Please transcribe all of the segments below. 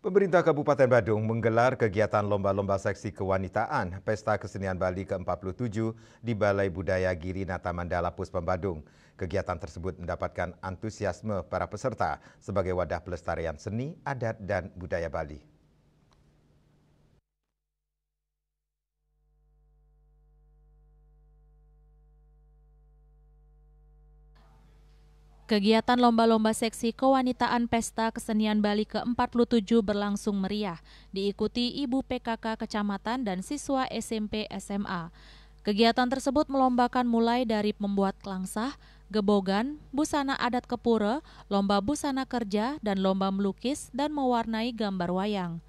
Pemerintah Kabupaten Badung menggelar kegiatan lomba-lomba seksi kewanitaan Pesta Kesenian Bali ke-47 di Balai Budaya Girinata Mandala Puspem Badung. Kegiatan tersebut mendapatkan antusiasme para peserta sebagai wadah pelestarian seni, adat, dan budaya Bali. Kegiatan lomba-lomba seksi kewanitaan Pesta Kesenian Bali ke-47 berlangsung meriah, diikuti Ibu PKK Kecamatan dan siswa SMP SMA. Kegiatan tersebut melombakan mulai dari membuat klangsah, gebogan, busana adat kepura, lomba busana kerja, dan lomba melukis dan mewarnai gambar wayang.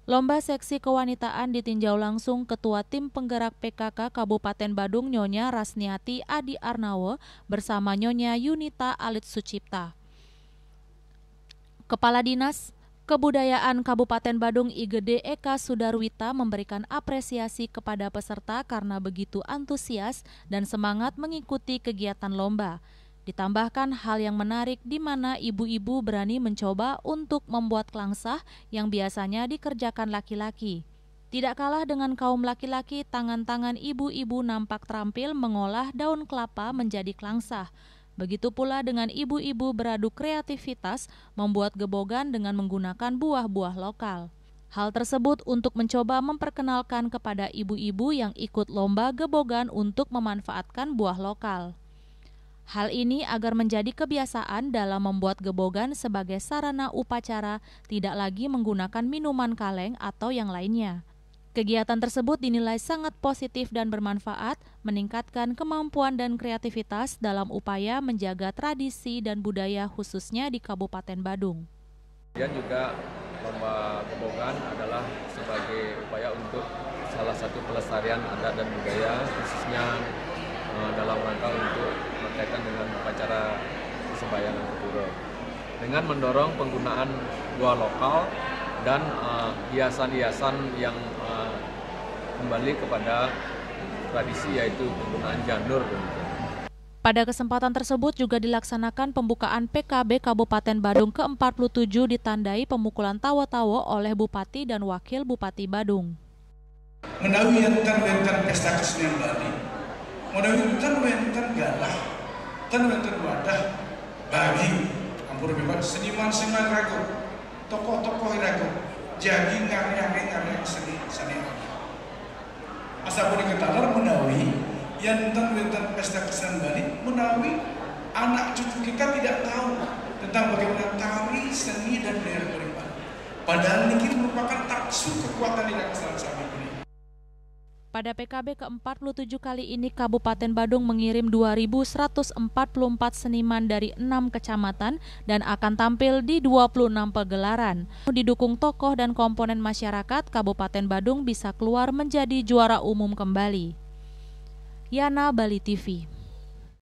Lomba seksi kewanitaan ditinjau langsung Ketua Tim Penggerak PKK Kabupaten Badung Nyonya Rasniati Adi Arnawo bersama Nyonya Yunita Alit Sucipta. Kepala Dinas Kebudayaan Kabupaten Badung IGD Eka Sudarwita memberikan apresiasi kepada peserta karena begitu antusias dan semangat mengikuti kegiatan lomba. Ditambahkan hal yang menarik di mana ibu-ibu berani mencoba untuk membuat klangsah yang biasanya dikerjakan laki-laki. Tidak kalah dengan kaum laki-laki, tangan-tangan ibu-ibu nampak terampil mengolah daun kelapa menjadi klangsah. Begitu pula dengan ibu-ibu beradu kreativitas membuat gebogan dengan menggunakan buah-buah lokal. Hal tersebut untuk mencoba memperkenalkan kepada ibu-ibu yang ikut lomba gebogan untuk memanfaatkan buah lokal. Hal ini agar menjadi kebiasaan dalam membuat gebogan sebagai sarana upacara, tidak lagi menggunakan minuman kaleng atau yang lainnya. Kegiatan tersebut dinilai sangat positif dan bermanfaat, meningkatkan kemampuan dan kreativitas dalam upaya menjaga tradisi dan budaya khususnya di Kabupaten Badung. Dan juga lomba gebogan adalah sebagai upaya untuk salah satu pelestarian adat dan budaya khususnya dalam rangka untuk berkaitan dengan upacara sembahyang kepura. Dengan mendorong penggunaan buah lokal dan hiasan-hiasan yang kembali kepada tradisi yaitu penggunaan janur. Pada kesempatan tersebut juga dilaksanakan pembukaan PKB Kabupaten Badung ke-47 ditandai pemukulan tawa-tawa oleh Bupati dan Wakil Bupati Badung. Menawi enten Pesta Kesenian Bali, menawi enten galah, enten wadah bagi ampun bebas seniman-seniman ragu, tokoh-tokoh ragu, jadi ngarang seni. Asapun diketahui menawi yang tentang Pesta Kesenian Bali, menawi anak cucu kita tidak tahu tentang bagaimana tari, seni, dan budaya Bali. Padahal ini merupakan taksub kekuatan di kesalahan saat ini. Pada PKB ke-47 kali ini, Kabupaten Badung mengirim 2.144 seniman dari 6 kecamatan dan akan tampil di 26 pegelaran. Didukung tokoh dan komponen masyarakat, Kabupaten Badung bisa keluar menjadi juara umum kembali. Yana, Bali TV.